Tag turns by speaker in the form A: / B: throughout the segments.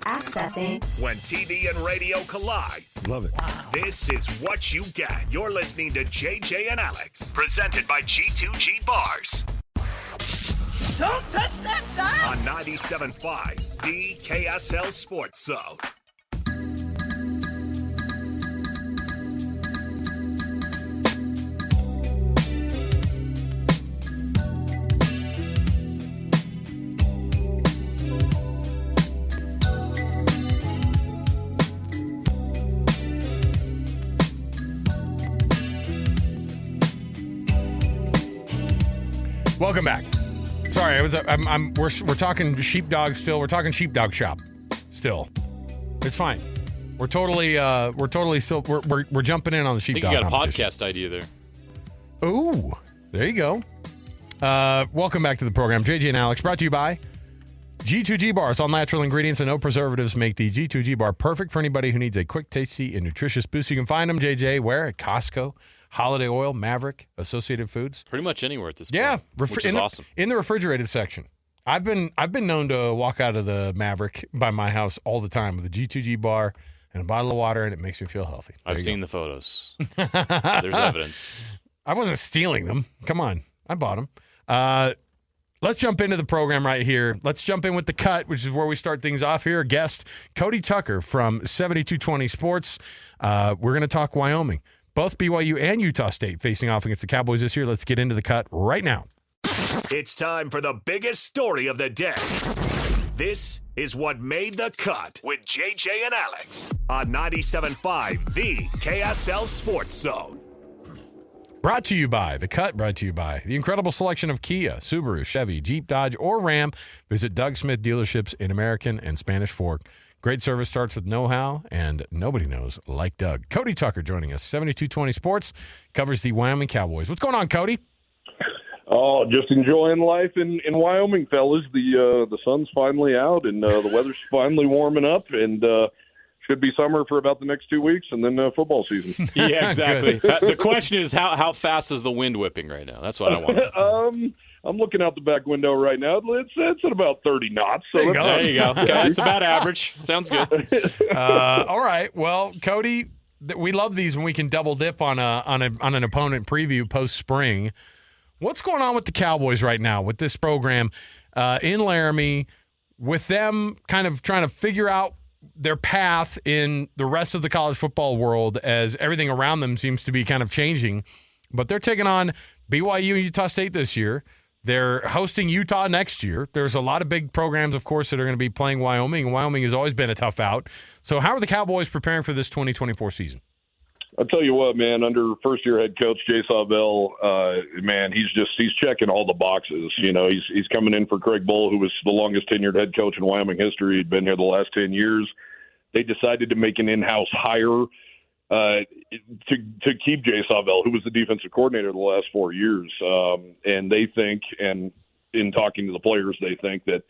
A: Accessing.
B: When TV and radio collide.
C: Love it.
B: Wow. This is what you get. You're listening to JJ and Alex. Presented by G2G Bars.
D: Don't touch that dial!
B: On 97.5, the KSL Sports Zone.
C: Welcome back. Sorry, we're talking sheepdog still. We're talking sheepdog shop still. It's fine. We're totally still we're jumping in on the sheepdog.
E: I think you got a podcast idea there.
C: Ooh, there you go. Welcome back to the program, JJ and Alex. Brought to you by G2G Bars. All natural ingredients and no preservatives make the G2G Bar perfect for anybody who needs a quick, tasty, and nutritious boost. You can find them, JJ, where? At Costco, Holiday Oil, Maverick, Associated Foods.
E: Pretty much anywhere at this point.
C: Yeah,
E: which is awesome.
C: In the refrigerated section. I've been known to walk out of the Maverick by my house all the time with a G2G bar and a bottle of water, and it makes me feel healthy.
E: I've seen the photos. There's evidence.
C: I wasn't stealing them. Come on. I bought them. Let's jump into the program right here. Let's jump in with the cut, which is where we start things off here. Guest Cody Tucker from 7220 Sports. We're going to talk Wyoming. Both BYU and Utah State facing off against the Cowboys this year. Let's get into the cut right now.
B: It's time for the biggest story of the day. This is what made the cut with JJ and Alex on 97.5, the KSL Sports Zone.
C: Brought to you by the incredible selection of Kia, Subaru, Chevy, Jeep, Dodge, or Ram. Visit Doug Smith dealerships in American and Spanish Fork. Great service starts with know-how, and nobody knows like Doug. Cody Tucker joining us. 7220 Sports covers the Wyoming Cowboys. What's going on, Cody?
F: Oh, just enjoying life in Wyoming, fellas. The sun's finally out, and the weather's finally warming up, and should be summer for about the next 2 weeks, and then football season.
E: Yeah, exactly. The question is, how fast is the wind whipping right now? That's what I want.
F: I'm looking out the back window right now. It's at about 30 knots. So
E: there you go. Okay, it's about average. Sounds good.
C: All right. Well, Cody, we love these when we can double dip on an opponent preview post spring. What's going on with the Cowboys right now with this program in Laramie, with them kind of trying to figure out their path in the rest of the college football world as everything around them seems to be kind of changing? But they're taking on BYU and Utah State this year. They're hosting Utah next year. There's a lot of big programs, of course, that are going to be playing Wyoming, and Wyoming has always been a tough out. So how are the Cowboys preparing for this 2024 season?
F: I'll tell you what, man, under first-year head coach Jay Sawvell, man, he's checking all the boxes. You know, he's coming in for Craig Bull, who was the longest tenured head coach in Wyoming history. He'd been here the last 10 years. They decided to make an in-house hire to keep Jay Sawvell, who was the defensive coordinator the last 4 years. And they think, and in talking to the players, they think that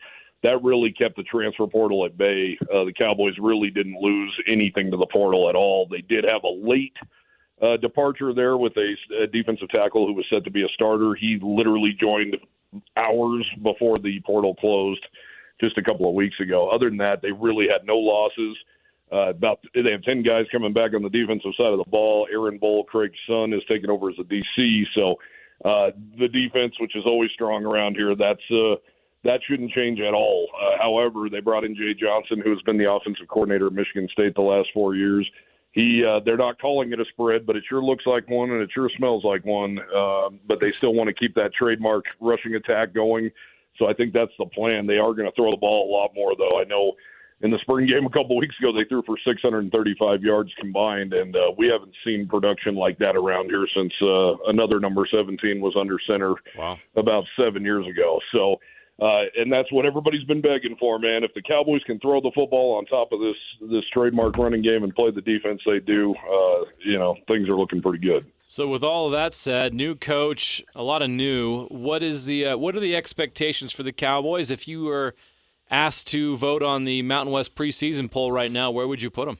F: really kept the transfer portal at bay. The Cowboys really didn't lose anything to the portal at all. They did have a late departure there with a defensive tackle who was set to be a starter. He literally joined hours before the portal closed just a couple of weeks ago. Other than that, they really had no losses. They have 10 guys coming back on the defensive side of the ball. Aaron Bull, Craig's son, is taking over as a DC. So the defense, which is always strong around here, that shouldn't change at all. However, they brought in Jay Johnson, who has been the offensive coordinator at Michigan State the last 4 years. They're not calling it a spread, but it sure looks like one and it sure smells like one. But they still want to keep that trademark rushing attack going. So I think that's the plan. They are going to throw the ball a lot more, though. I know in the spring game a couple of weeks ago, they threw for 635 yards combined, and we haven't seen production like that around here since another number 17 was under center about 7 years ago. So, and that's what everybody's been begging for, man. If the Cowboys can throw the football on top of this trademark running game and play the defense they do, things are looking pretty good.
E: So with all of that said, new coach, a lot of new. What are the expectations for the Cowboys? If you were asked to vote on the Mountain West preseason poll right now, where would you put them?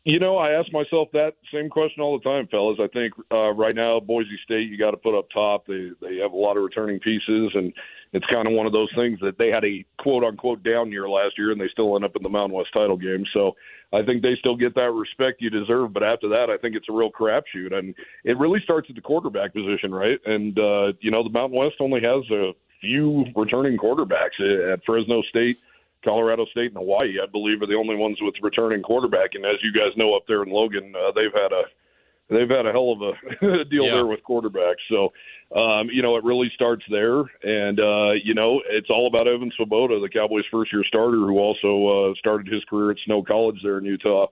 F: I ask myself that same question all the time, fellas. I think right now, Boise State, you got to put up top. They have a lot of returning pieces, and it's kind of one of those things that they had a quote-unquote down year last year, and they still end up in the Mountain West title game. So I think they still get that respect you deserve. But after that, I think it's a real crapshoot. And it really starts at the quarterback position, right? And, the Mountain West only has a few returning quarterbacks at Fresno State. Colorado State and Hawaii, I believe, are the only ones with returning quarterback. And as you guys know, up there in Logan, they've had a hell of a deal there with quarterbacks. So, it really starts there. And, it's all about Evan Swoboda, the Cowboys' first-year starter, who also started his career at Snow College there in Utah.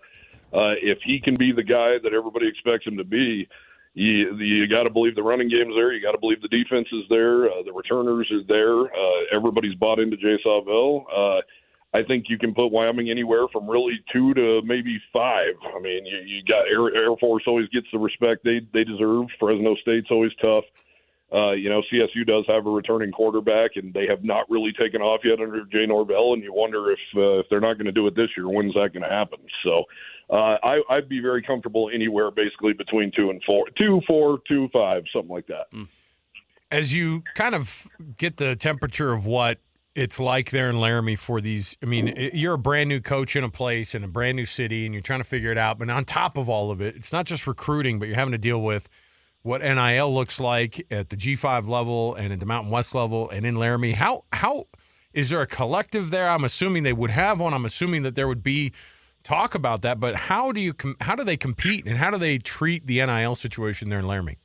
F: If he can be the guy that everybody expects him to be, you got to believe the running game's there. You got to believe the defense is there. The returners are there. Everybody's bought into Jay Sawvell. I think you can put Wyoming anywhere from really 2 to maybe 5. I mean, you got Air Force always gets the respect they deserve. Fresno State's always tough. CSU does have a returning quarterback, and they have not really taken off yet under Jay Norvell, and you wonder if they're not going to do it this year, when's that going to happen? So I'd be very comfortable anywhere basically between 2 and 4, 2, 4, 2, 5, something like that.
C: As you kind of get the temperature of what it's like there in Laramie for these, I mean, you're a brand new coach in a place in a brand new city, and you're trying to figure it out. But on top of all of it, it's not just recruiting, but you're having to deal with what NIL looks like at the G5 level and at the Mountain West level and in Laramie. How is there a collective there? I'm assuming they would have one. I'm assuming that there would be talk about that. But how do they compete, and how do they treat the NIL situation there in Laramie?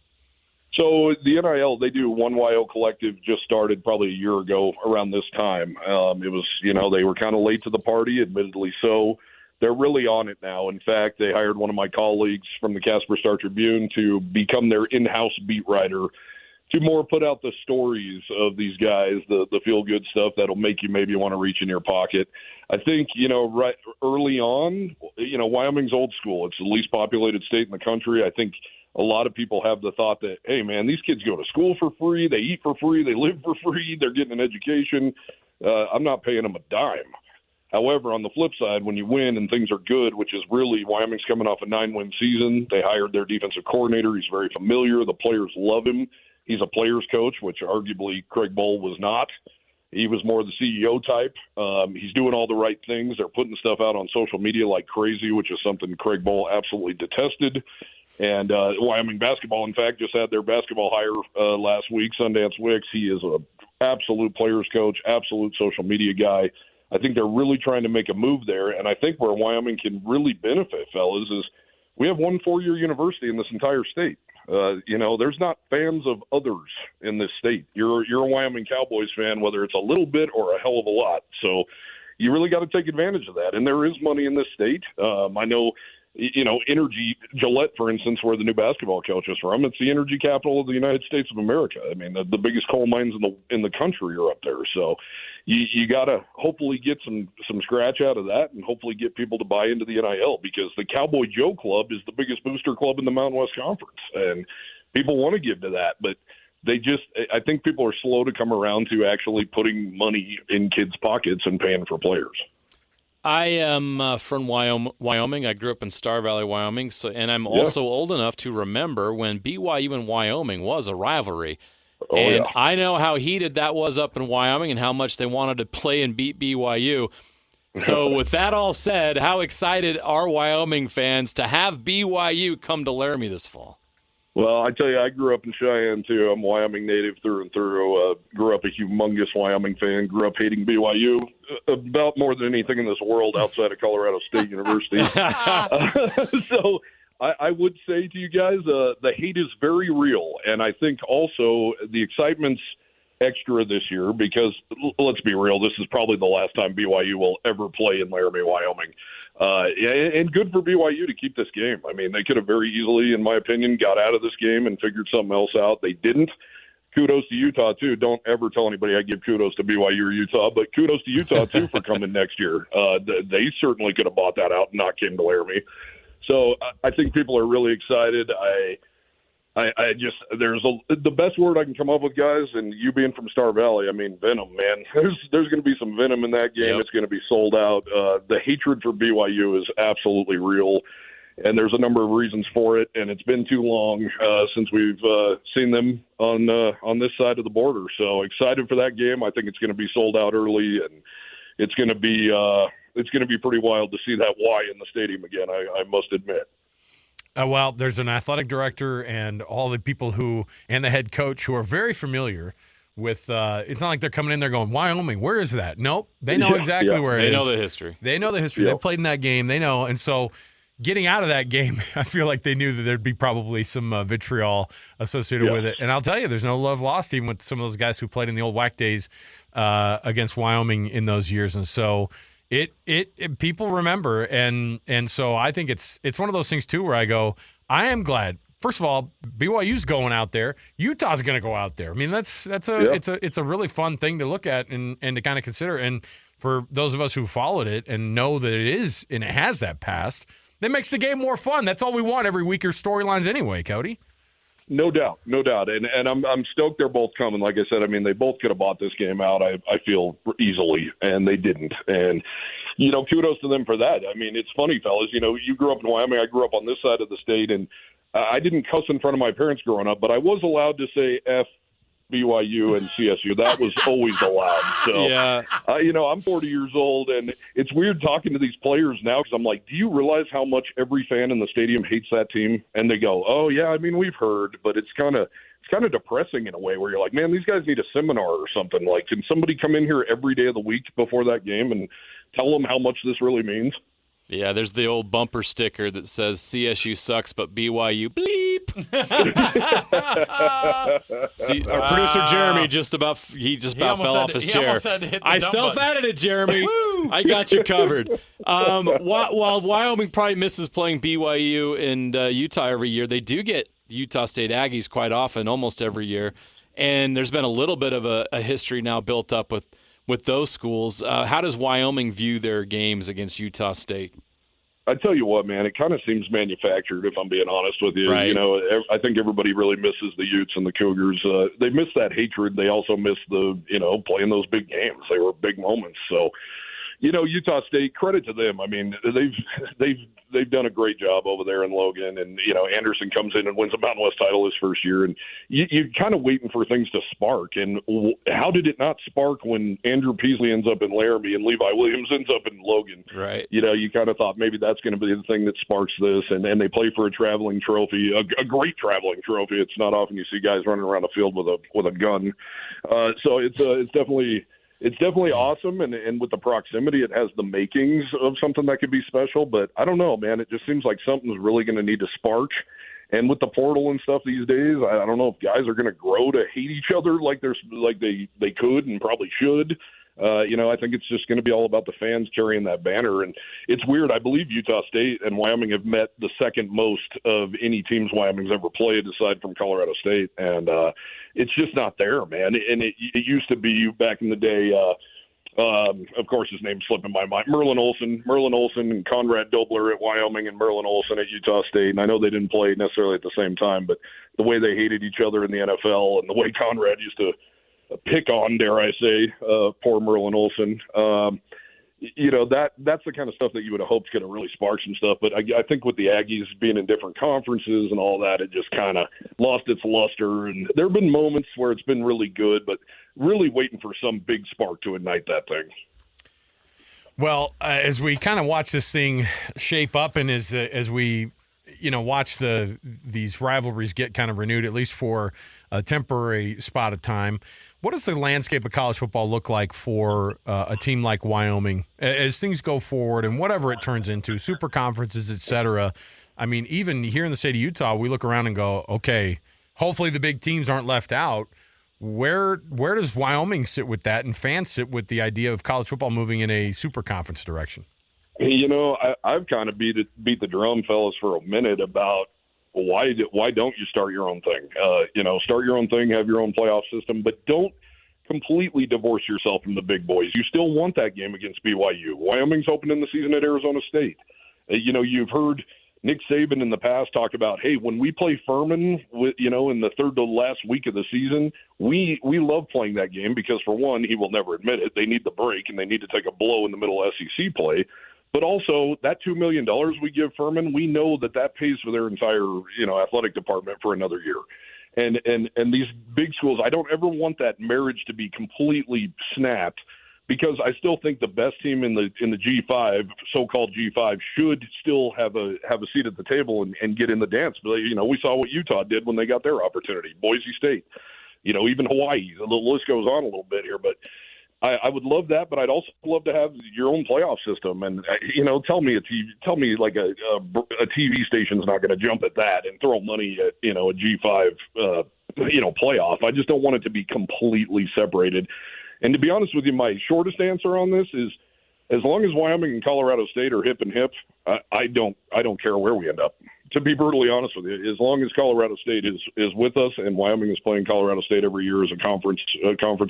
F: So the NIL, they do One YO Collective, just started probably a year ago around this time. It was, they were kind of late to the party, admittedly so. They're really on it now. In fact, they hired one of my colleagues from the Casper Star-Tribune to become their in-house beat writer, to more put out the stories of these guys, the feel-good stuff that'll make you maybe want to reach in your pocket. I think, right early on, Wyoming's old school. It's the least populated state in the country. I think a lot of people have the thought that, hey, man, these kids go to school for free, they eat for free, they live for free, they're getting an education. I'm not paying them a dime. However, on the flip side, when you win and things are good, which is really Wyoming's coming off a 9-win season, they hired their defensive coordinator. He's very familiar. The players love him. He's a player's coach, which arguably Craig Bohl was not. He was more the CEO type. He's doing all the right things. They're putting stuff out on social media like crazy, which is something Craig Bohl absolutely detested. And Wyoming basketball, in fact, just had their basketball hire last week, Sundance Wicks. He is an absolute player's coach, absolute social media guy. I think they're really trying to make a move there. And I think where Wyoming can really benefit, fellas, is we have one 4-year university in this entire state. There's not fans of others in this state. You're a Wyoming Cowboys fan, whether it's a little bit or a hell of a lot. So you really got to take advantage of that. And there is money in this state. I know, Energy, Gillette, for instance, where the new basketball coach is from, it's the energy capital of the United States of America. I mean, the biggest coal mines in the country are up there. So you got to hopefully get some scratch out of that, and hopefully get people to buy into the NIL, because the Cowboy Joe Club is the biggest booster club in the Mountain West Conference, and people want to give to that, but I think people are slow to come around to actually putting money in kids' pockets and paying for players.
E: I am from Wyoming. I grew up in Star Valley, Wyoming, and I'm also old enough to remember when BYU and Wyoming was a rivalry. I know how heated that was up in Wyoming and how much they wanted to play and beat BYU. So with that all said, how excited are Wyoming fans to have BYU come to Laramie this fall?
F: Well, I tell you, I grew up in Cheyenne, too. I'm a Wyoming native through and through. Grew up a humongous Wyoming fan. Grew up hating BYU about more than anything in this world outside of Colorado State University. So I would say to you guys, the hate is very real. And I think also the excitement's extra this year because, let's be real, this is probably the last time BYU will ever play in Laramie, Wyoming. And good for BYU to keep this game. I mean, they could have very easily, in my opinion, got out of this game and figured something else out. They didn't. Kudos to Utah, too. Don't ever tell anybody I give kudos to BYU or Utah, but kudos to Utah, too, for coming next year. They certainly could have bought that out and not came to Laramie. So I think people are really excited. The best word I can come up with, guys, and you being from Star Valley, I mean, venom, man. There's going to be some venom in that game. Yep. It's going to be sold out. The hatred for BYU is absolutely real. and there's a number of reasons for it. And it's been too long since we've seen them on this side of the border. So excited for that game. I think it's going to be sold out early, and it's going to be pretty wild to see that Y in the stadium again. I must admit.
C: Well, there's an athletic director and all the people and the head coach who are very familiar with. It's not like they're coming in there going, Wyoming, where is that? Nope, they know exactly where it is.
E: They know the history.
C: They know the history. They played in that game. They know, and so getting out of that game, I feel like they knew that there'd be probably some vitriol associated with it. And I'll tell you, there's no love lost even with some of those guys who played in the old WAC days against Wyoming in those years, and so. It people remember, and so I think it's one of those things too where I go, I am glad. First of all, BYU's going out there. Utah's going to go out there. I mean, it's a really fun thing to look at and to kind of consider. And for those of us who followed it and know that it is and it has that past, that makes the game more fun. That's all we want every week, or storylines anyway, Cody.
F: No doubt. And I'm stoked they're both coming. Like I said, I mean, they both could have bought this game out, I feel, easily, and they didn't. And, kudos to them for that. I mean, it's funny, fellas. You grew up in Wyoming. I grew up on this side of the state, and I didn't cuss in front of my parents growing up, but I was allowed to say F BYU and CSU. That was always allowed. So,
E: yeah.
F: I'm 40 years old, and it's weird talking to these players now because I'm like, do you realize how much every fan in the stadium hates that team? And they go, oh, yeah, I mean, we've heard, but it's kind of depressing in a way where you're like, man, these guys need a seminar or something. Like, can somebody come in here every day of the week before that game and tell them how much this really means?
E: Yeah, there's the old bumper sticker that says CSU sucks, but BYU bleep. See, our producer Jeremy just about fell off his chair. I self-edited, Jeremy. I got you covered. While Wyoming probably misses playing BYU and Utah every year, they do get Utah State Aggies quite often, almost every year. And there's been a little bit of a history now built up with those schools. How does Wyoming view their games against Utah State?
F: I tell you what, man, it kind of seems manufactured, if I'm being honest with you.
E: Right.
F: I think everybody really misses the Utes and the Cougars. They miss that hatred. They also miss the, playing those big games. They were big moments. So, Utah State, credit to them. I mean, they've done a great job over there in Logan, and Anderson comes in and wins a Mountain West title his first year, and you're kind of waiting for things to spark. And how did it not spark when Andrew Peasley ends up in Laramie and Levi Williams ends up in Logan?
E: Right.
F: You kind of thought maybe that's going to be the thing that sparks this, and they play for a traveling trophy, a great traveling trophy. It's not often you see guys running around the field with a gun, so it's definitely. It's definitely awesome, and with the proximity, it has the makings of something that could be special. But I don't know, man. It just seems like something's really going to need to spark. And with the portal and stuff these days, I don't know if guys are going to grow to hate each other like they could and probably should. I think it's just going to be all about the fans carrying that banner. And it's weird. I believe Utah State and Wyoming have met the second most of any teams Wyoming's ever played, aside from Colorado State. And it's just not there, man. And it used to be back in the day. Of course, his name's slipping my mind. Merlin Olsen and Conrad Dobler at Wyoming and Merlin Olsen at Utah State. And I know they didn't play necessarily at the same time, but the way they hated each other in the NFL and the way Conrad used to pick on, dare I say, poor Merlin Olsen. That's the kind of stuff that you would have hoped could have really sparked some stuff. But I think with the Aggies being in different conferences and all that, it just kind of lost its luster. And there have been moments where it's been really good, but really waiting for some big spark to ignite that thing.
C: Well, as we kind of watch this thing shape up, and as we watch these rivalries get kind of renewed, at least for a temporary spot of time, what does the landscape of college football look like for a team like Wyoming as things go forward and whatever it turns into, super conferences, et cetera? I mean, even here in the state of Utah, we look around and go, okay, hopefully the big teams aren't left out. Where does Wyoming sit with that, and fans sit with the idea of college football moving in a super conference direction?
F: I've kind of beat the drum, fellas, for a minute about why don't you start your own thing? Start your own thing, have your own playoff system, but don't completely divorce yourself from the big boys. You still want that game against BYU. Wyoming's opening the season at Arizona State. You've heard Nick Saban in the past talk about, hey, when we play Furman, in the third to last week of the season, we love playing that game because, for one, he will never admit it. They need the break and they need to take a blow in the middle of SEC play. But also that $2 million we give Furman, we know that pays for their entire, athletic department for another year. And these big schools, I don't ever want that marriage to be completely snapped, because I still think the best team in the G5, so-called G5, should still have a seat at the table and get in the dance. But we saw what Utah did when they got their opportunity. Boise State, even Hawaii. The list goes on a little bit here, but I would love that, but I'd also love to have your own playoff system. And tell me like a TV station's not going to jump at that and throw money at a G5 playoff. I just don't want it to be completely separated. And to be honest with you, my shortest answer on this is, as long as Wyoming and Colorado State are hip and hip, I don't care where we end up. To be brutally honest with you, as long as Colorado State is with us and Wyoming is playing Colorado State every year as a conference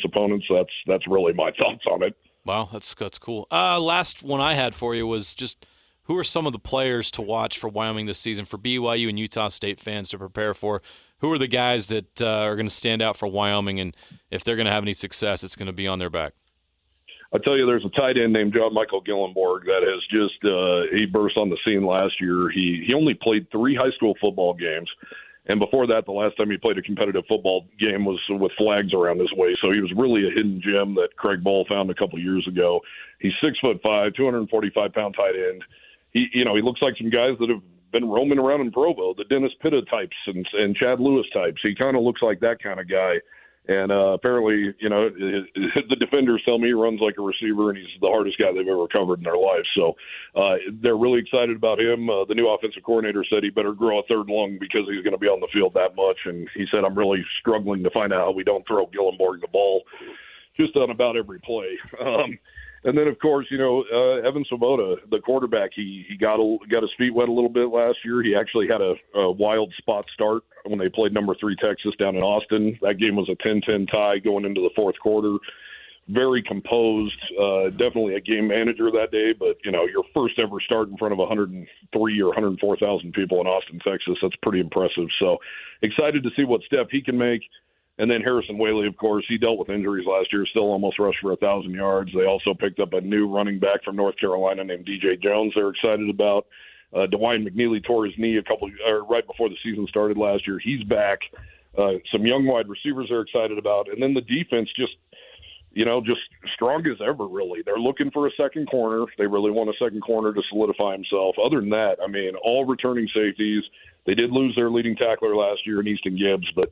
F: opponents, that's really my thoughts on it.
E: Wow, that's cool. Last one I had for you was just, who are some of the players to watch for Wyoming this season for BYU and Utah State fans to prepare for? Who are the guys that are going to stand out for Wyoming, and if they're going to have any success, it's going to be on their back?
F: I'll tell you, there's a tight end named John Michael Gillenborg that has just he burst on the scene last year. He only played 3 high school football games, and before that, the last time he played a competitive football game was with flags around his waist. So he was really a hidden gem that Craig Ball found a couple of years ago. He's 6'5", 245-pound tight end. He looks like some guys that have been roaming around in Provo, the Dennis Pitta types and Chad Lewis types. He kind of looks like that kind of guy. And apparently, the defenders tell me he runs like a receiver, and he's the hardest guy they've ever covered in their life. So they're really excited about him. The new offensive coordinator said he better grow a third lung because he's going to be on the field that much. And he said, I'm really struggling to find out how we don't throw Gillenborg the ball just on about every play. And then, of course, Evan Swoboda, the quarterback, he got his feet wet a little bit last year. He actually had a wild spot start when they played number 3 Texas down in Austin. That game was a 10-10 tie going into the fourth quarter. Very composed, definitely a game manager that day. But, your first ever start in front of 103 or 104,000 people in Austin, Texas, that's pretty impressive. So excited to see what step he can make. And then Harrison Whaley, of course, he dealt with injuries last year, still almost rushed for 1,000 yards. They also picked up a new running back from North Carolina named DJ Jones they're excited about. DeWine McNeely tore his knee right before the season started last year. He's back. Some young wide receivers they're excited about. And then the defense just strong as ever, really. They're looking for a second corner. They really want a second corner to solidify himself. Other than that, all returning safeties. They did lose their leading tackler last year in Easton Gibbs, but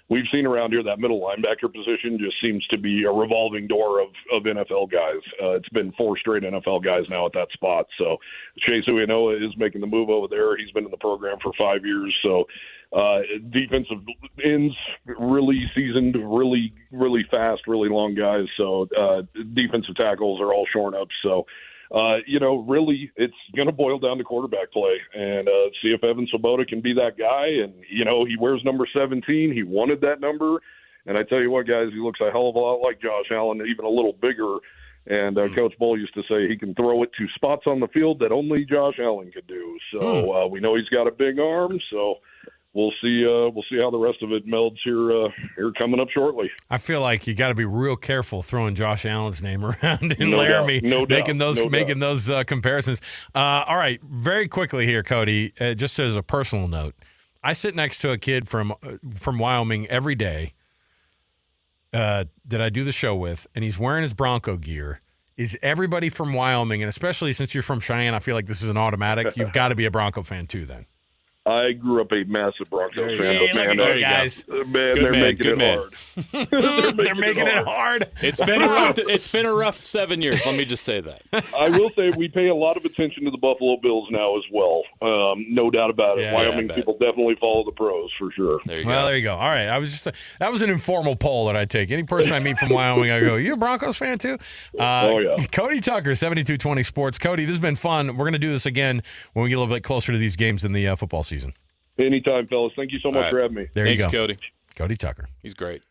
F: we've seen around here that middle linebacker position just seems to be a revolving door of NFL guys. It's been 4 straight NFL guys now at that spot. So Chase Uenoa is making the move over there. He's been in the program for 5 years. So defensive ends, really seasoned, really, really fast, really long guys. So defensive tackles are all shorn up. So, really it's going to boil down to quarterback play and see if Evan Swoboda can be that guy. And, he wears number 17. He wanted that number. And I tell you what, guys, he looks a hell of a lot like Josh Allen, even a little bigger. And Coach Bull used to say he can throw it to spots on the field that only Josh Allen could do. So we know he's got a big arm. So we'll see how the rest of it melds here coming up shortly.
C: I feel like you got to be real careful throwing Josh Allen's name around in Laramie, making those comparisons. All right, very quickly here, Cody. Just as a personal note, I sit next to a kid from Wyoming every day that I do the show with, and he's wearing his Bronco gear. Is everybody from Wyoming, and especially since you're from Cheyenne, I feel like this is an automatic. You've got to be a Bronco fan too, then.
F: I grew up a massive Broncos fan,
C: but
F: man,
C: guys,
F: they're making it hard.
C: They're making it hard.
E: It's been a rough 7 years. Let me just say that.
F: I will say we pay a lot of attention to the Buffalo Bills now as well. No doubt about it.
C: Yeah,
F: Wyoming people definitely follow the pros for sure.
E: There you go.
C: All right. That was an informal poll that I take. Any person I meet from Wyoming, I go, "You a Broncos fan too?"
F: Oh yeah.
C: Cody Tucker, 7220 Sports. Cody, this has been fun. We're going to do this again when we get a little bit closer to these games in the football season.
F: Anytime, fellas. Thank you so much for having me.
E: Thanks, Cody.
C: Cody Tucker.
E: He's great.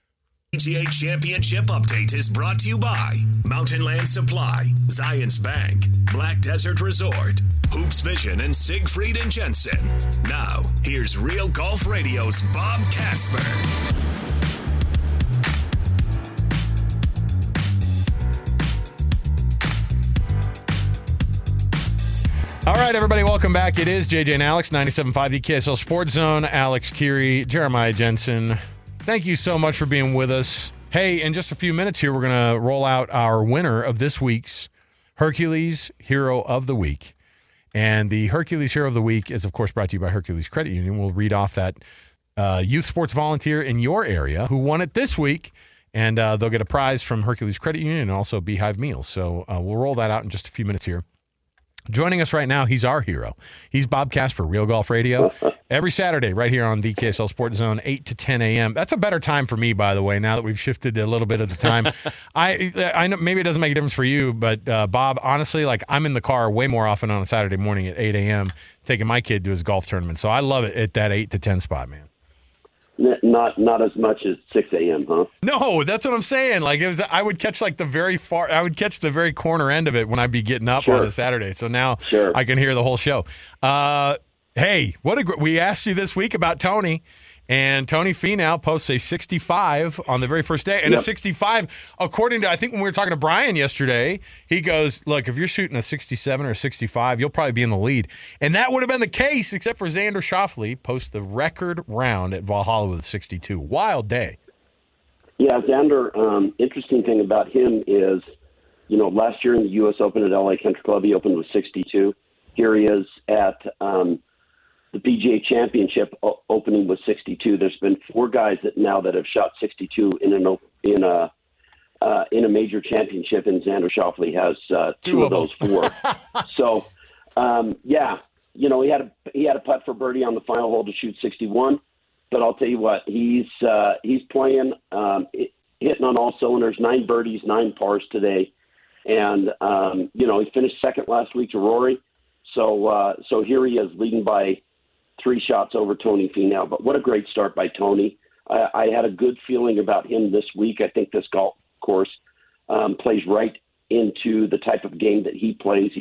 B: PGA Championship Update is brought to you by Mountain Land Supply, Zions Bank, Black Desert Resort, Hoops Vision, and Siegfried and Jensen. Now, here's Real Golf Radio's Bob Casper.
C: All right, everybody, welcome back. It is JJ and Alex, 97.5 the KSL Sports Zone. Alex Keary, Jeremiah Jensen. Thank you so much for being with us. Hey, in just a few minutes here, we're going to roll out our winner of this week's Hercules Hero of the Week. And the Hercules Hero of the Week is, of course, brought to you by Hercules Credit Union. We'll read off that youth sports volunteer in your area who won it this week. And they'll get a prize from Hercules Credit Union and also Beehive Meals. So we'll roll that out in just a few minutes here. Joining us right now, he's our hero. He's Bob Casper, Real Golf Radio, every Saturday right here on the KSL Sports Zone, 8 to 10 a.m. That's a better time for me, by the way, now that we've shifted a little bit of the time. I know maybe it doesn't make a difference for you, but Bob, honestly, like I'm in the car way more often on a Saturday morning at 8 a.m. taking my kid to his golf tournament. So I love it at that 8 to 10 spot, man.
A: Not as much as 6 a.m., huh?
C: No, that's what I'm saying. Like I would catch the very corner end of it when I'd be getting up on a Saturday. So now I can hear the whole show. Hey, we asked you this week about Tony, and Tony Finau posts a 65 on the very first day, and a 65, according to, I think when we were talking to Brian yesterday, he goes, look, if you're shooting a 67 or a 65, you'll probably be in the lead. And that would have been the case, except for Xander Schauffele posts the record round at Valhalla with a 62. Wild day.
A: Yeah, Xander, interesting thing about him is, last year in the U.S. Open at LA Country Club, he opened with 62. Here he is at the PGA Championship opening with 62. There's been 4 guys that have shot 62 in a major championship, and Xander Schauffele has 2 of those 4. So, he had a putt for birdie on the final hole to shoot 61. But I'll tell you what, he's playing, hitting on all cylinders. 9 birdies, 9 pars today, and he finished second last week to Rory. So here he is leading by 3 shots over Tony Finau. But what a great start by Tony. I had a good feeling about him this week. I think this golf course plays right into the type of game that he plays.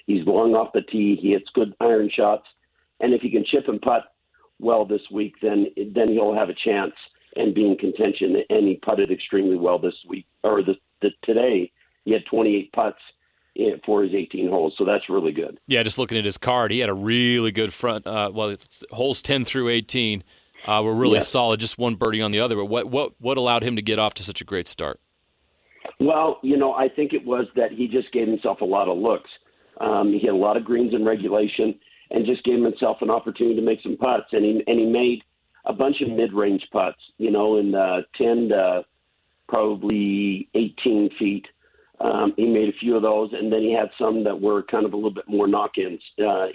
A: He's long off the tee. He hits good iron shots. And if he can chip and putt well this week, then he'll have a chance and be in contention. And he putted extremely well this week, or today. He had 28 putts for his 18 holes, so that's really good.
E: Yeah, just looking at his card, he had a really good front. Holes 10 through 18 were really solid. Just 1 birdie on the other. But what allowed him to get off to such a great start?
A: Well, I think it was that he just gave himself a lot of looks. He had a lot of greens in regulation, and just gave himself an opportunity to make some putts. And he made a bunch of mid-range putts, in 10 to probably 18 feet. He made a few of those, and then he had some that were kind of a little bit more knock-ins,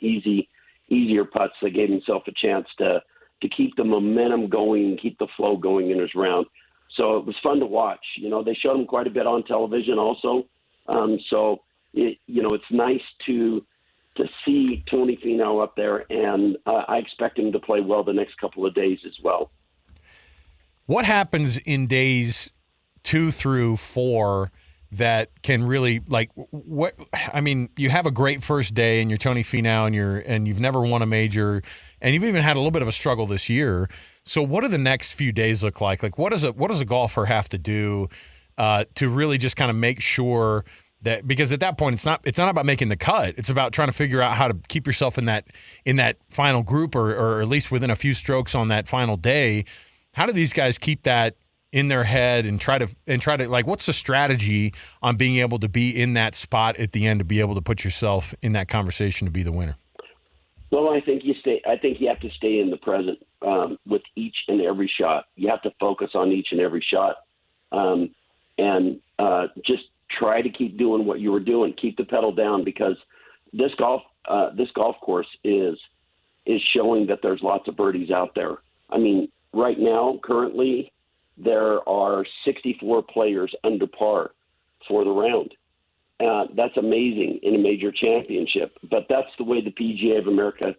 A: easier putts that gave himself a chance to keep the momentum going, keep the flow going in his round. So it was fun to watch. They showed him quite a bit on television also. It's nice to see Tony Finau up there, and I expect him to play well the next couple of days as well.
C: What happens in days 2 through 4 that can really you have a great first day and you're Tony Finau and you've never won a major and you've even had a little bit of a struggle this year. So what do the next few days look like? Like what does a golfer have to do to really just kind of make sure that, because at that point it's not about making the cut. It's about trying to figure out how to keep yourself in that final group or at least within a few strokes on that final day. How do these guys keep that in their head and try to like, what's the strategy on being able to be in that spot at the end to be able to put yourself in that conversation to be the winner?
A: Well, I think you have to stay in the present with each and every shot. You have to focus on each and every shot, and just try to keep doing what you were doing. Keep the pedal down, because this golf course is showing that there's lots of birdies out there. I mean, right now, currently, there are 64 players under par for the round. That's amazing in a major championship, but that's the way the PGA of America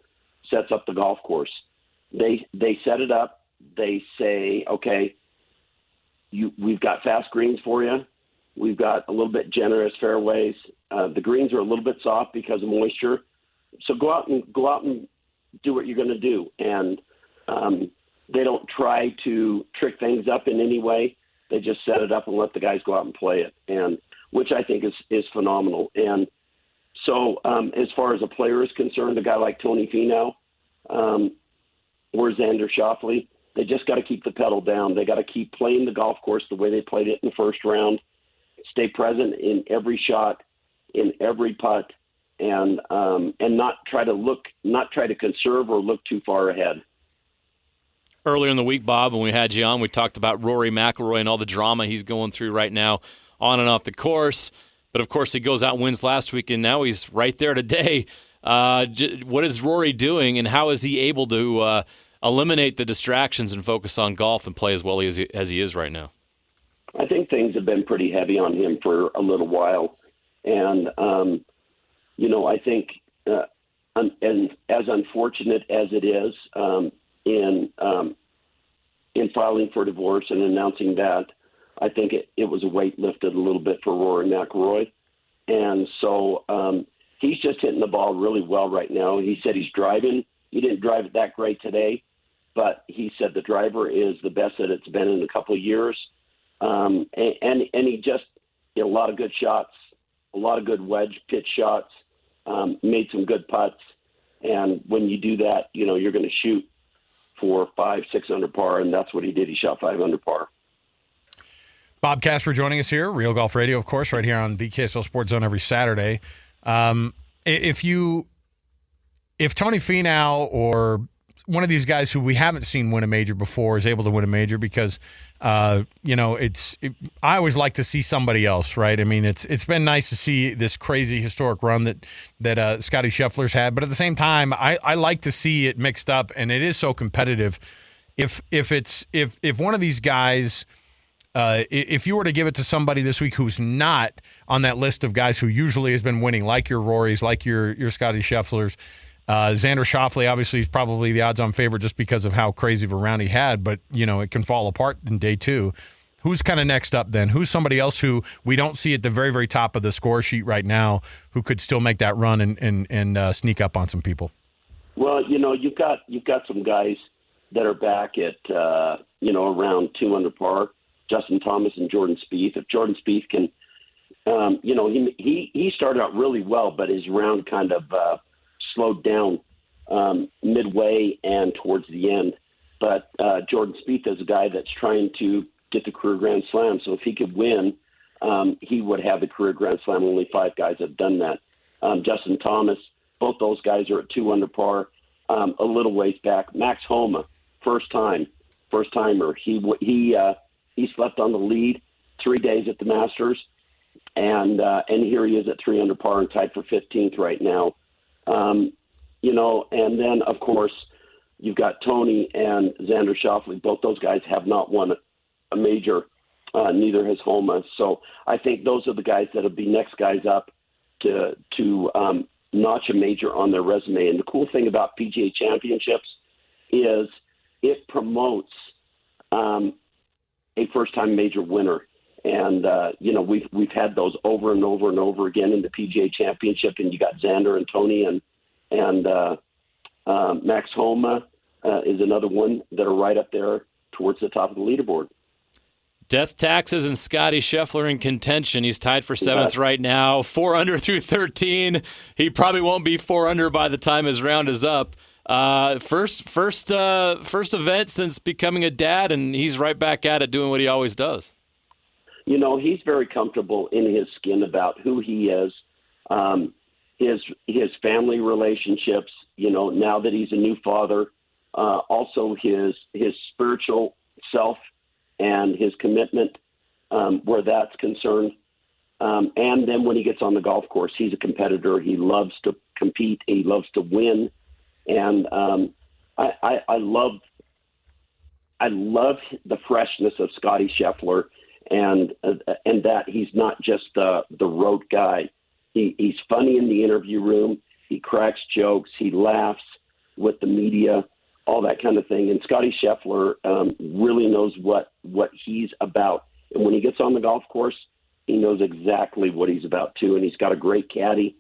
A: sets up the golf course. They set it up. They say, okay, we've got fast greens for you. We've got a little bit generous fairways. The greens are a little bit soft because of moisture. So go out and do what you're going to do. And they don't try to trick things up in any way. They just set it up and let the guys go out and play it, and which I think is phenomenal. And So as far as a player is concerned, a guy like Tony Finau or Xander Schauffele, they just got to keep the pedal down. They got to keep playing the golf course the way they played it in the first round, stay present in every shot, in every putt, and not try to conserve or look too far ahead.
E: Earlier in the week, Bob, when we had you on, we talked about Rory McIlroy and all the drama he's going through right now on and off the course. But, of course, he goes out and wins last week, and now he's right there today. What is Rory doing, and how is he able to eliminate the distractions and focus on golf and play as well as he is right now?
A: I think things have been pretty heavy on him for a little while. And, I think and as unfortunate as it is in filing for divorce and announcing that, I think it was a weight lifted a little bit for Rory McIlroy. And so he's just hitting the ball really well right now. He said he's driving. He didn't drive it that great today, but he said the driver is the best that it's been in a couple of years. And he just hit a lot of good shots, a lot of good wedge pitch shots, made some good putts. And when you do that, you're going to shoot for 5-6 under par, and that's what he did. He shot 5 under par.
C: Bob Casper joining us here, Real Golf Radio, of course, right here on the KSL Sports Zone every Saturday. If Tony Finau or one of these guys who we haven't seen win a major before is able to win a major, because I always like to see somebody else, right? I mean, it's been nice to see this crazy historic run that Scotty Scheffler's had, but at the same time, I like to see it mixed up, and it is so competitive. If one of these guys, if you were to give it to somebody this week who's not on that list of guys who usually has been winning, like your Rorys, like your Scotty Schefflers, Xander Schauffele obviously is probably the odds-on favorite just because of how crazy of a round he had, but it can fall apart in day two. Who's kind of next up then? Who's somebody else who we don't see at the very, very top of the score sheet right now who could still make that run and sneak up on some people?
A: Well, you've got some guys that are back at around 2 under par. Justin Thomas and Jordan Spieth. If Jordan Spieth can, he started out really well, but his round kind of slowed down midway and towards the end. But Jordan Spieth is a guy that's trying to get the career Grand Slam. So if he could win, he would have the career Grand Slam. Only 5 guys have done that. Justin Thomas, both those guys are at 2 under par, a little ways back. Max Homa, first timer. He slept on the lead 3 days at the Masters, and here he is at 3 under par and tied for 15th right now. And then of course you've got Tony and Xander Schauffele. Both those guys have not won a major. Neither has Homa. So I think those are the guys that'll be next guys up to notch a major on their resume. And the cool thing about PGA Championships is it promotes a first-time major winner. And, we've had those over and over and over again in the PGA Championship, and you got Xander and Tony and Max Homa is another one that are right up there towards the top of the leaderboard.
E: Death taxes and Scotty Scheffler in contention. He's tied for 7th right now, 4 under through 13. He probably won't be 4 under by the time his round is up. First event since becoming a dad, and he's right back at it doing what he always does.
A: He's very comfortable in his skin about who he is, his family relationships, now that he's a new father, also his spiritual self and his commitment where that's concerned. And then when he gets on the golf course, he's a competitor. He loves to compete. He loves to win. And I love the freshness of Scotty Scheffler, and that he's not just the rote guy. He's funny in the interview room. He cracks jokes. He laughs with the media, all that kind of thing. And Scotty Scheffler really knows what he's about. And when he gets on the golf course, he knows exactly what he's about too. And he's got a great caddy.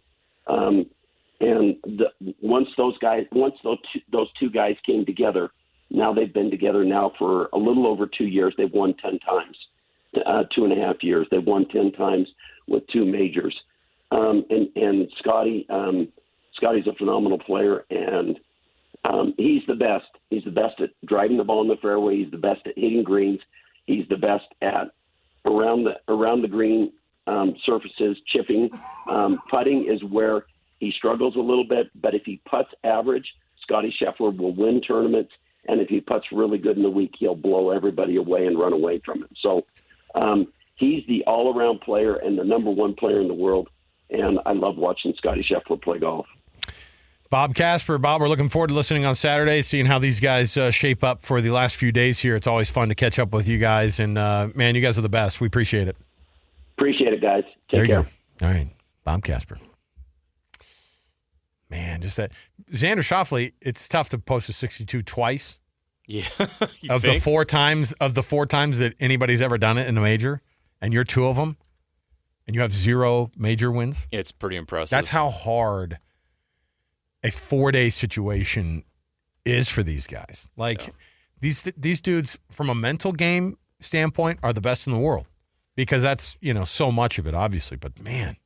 A: Once those two guys came together, now they've been together now for a little over 2 years. They've won 10 times, 2.5 years. They've won 10 times with 2 majors. and Scotty's a phenomenal player, and he's the best. He's the best at driving the ball in the fairway. He's the best at hitting greens. He's the best at around the green surfaces, chipping. Putting is where he struggles a little bit, but if he putts average, Scotty Scheffler will win tournaments, and if he putts really good in the week, he'll blow everybody away and run away from it. So he's the all-around player and the number one player in the world, and I love watching Scotty Scheffler play golf.
C: Bob Casper. Bob, we're looking forward to listening on Saturday, seeing how these guys shape up for the last few days here. It's always fun to catch up with you guys, and, man, you guys are the best. We appreciate it.
A: Appreciate it, guys.
C: There
A: Take care.
C: You go. All right. Bob Casper. Man, just that. Xander Schauffele, it's tough to post a 62 twice.
E: Yeah.
C: The four times that anybody's ever done it in a major, and you're two of them, and you have 0 major wins.
E: It's pretty impressive.
C: That's how hard a 4-day situation is for these guys. Like these dudes, from a mental game standpoint, are the best in the world because that's so much of it, obviously. But man,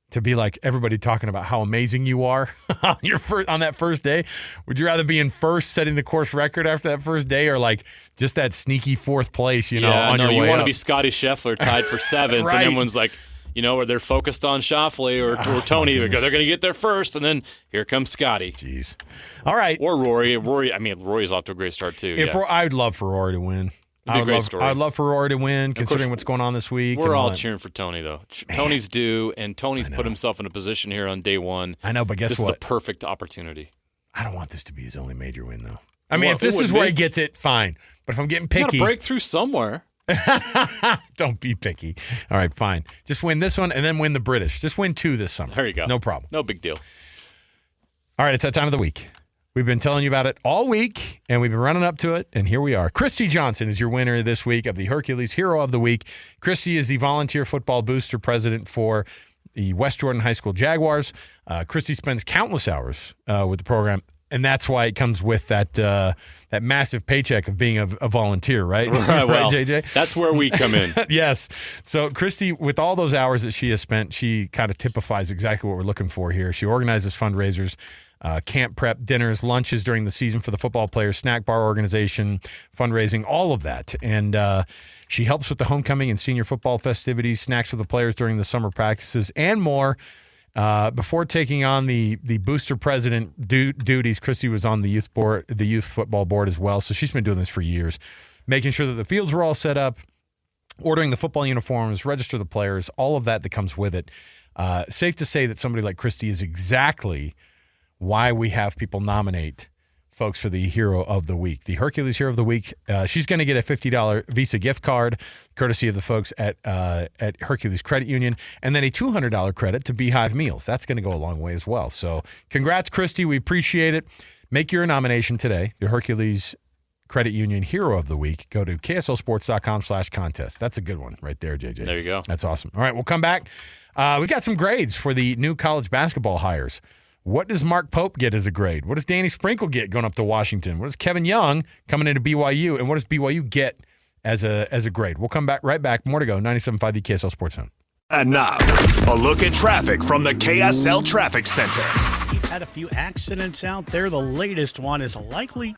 C: to be like everybody talking about how amazing you are on that first day, would you rather be in first, setting the course record after that first day, or like just that sneaky fourth place? On your way
E: you want
C: up?
E: to be Scotty Scheffler tied for 7th,
C: Right.
E: and everyone's like, or they're focused on Schauffele or Tony. They're going to get there first, and then here comes Scotty.
C: Jeez. All right.
E: Or Rory. Rory's off to a great start, too.
C: I'd love for Rory to win.
E: It'd be a great story.
C: I'd love for Rory to win, considering what's going on this week.
E: We're all cheering for Tony, though. Tony's due, and Tony's put himself in a position here on day one.
C: I know, but guess
E: what?
C: what?
E: This is the perfect opportunity.
C: I don't want this to be his only major win, though. I mean, if this is where he gets it, fine. But if I'm getting picky.
E: You got to break through somewhere.
C: Don't be picky. All right, fine. Just win this one and then win the British. Just win 2 this summer.
E: There you go.
C: No problem.
E: No big deal.
C: All right, it's that time of the week. We've been telling you about it all week, and we've been running up to it, and here we are. Christy Johnson is your winner this week of the Hercules Hero of the Week. Christy is the volunteer football booster president for the West Jordan High School Jaguars. Christy spends countless hours with the program, and that's why it comes with that massive paycheck of being a volunteer, right?
E: Right,
C: right, JJ?
E: That's where we come in.
C: Yes. So Christy, with all those hours that she has spent, she kind of typifies exactly what we're looking for here. She organizes fundraisers, camp prep, dinners, lunches during the season for the football players, snack bar organization, fundraising, all of that. And she helps with the homecoming and senior football festivities, snacks for the players during the summer practices, and more. Before taking on the booster president duties, Christy was on the youth football board as well. So she's been doing this for years, making sure that the fields were all set up, ordering the football uniforms, register the players, all of that comes with it. Safe to say that somebody like Christy is exactly why we have people nominate folks for the Hero of the Week. The Hercules Hero of the Week, she's going to get a $50 Visa gift card, courtesy of the folks at Hercules Credit Union, and then a $200 credit to Beehive Meals. That's going to go a long way as well. So congrats, Christy. We appreciate it. Make your nomination today, the Hercules Credit Union Hero of the Week. Go to kslsports.com/contest. That's a good one right there, JJ.
E: There you go.
C: That's awesome. All right, we'll come back. We've got some grades for the new college basketball hires. What does Mark Pope get as a grade? What does Danny Sprinkle get going up to Washington? What does Kevin Young coming into BYU? And what does BYU get as a grade? We'll come back right back. More to go. 97.5 the KSL Sports Zone.
B: And now, a look at traffic from the KSL Traffic Center.
G: We've had a few accidents out there. The latest one is likely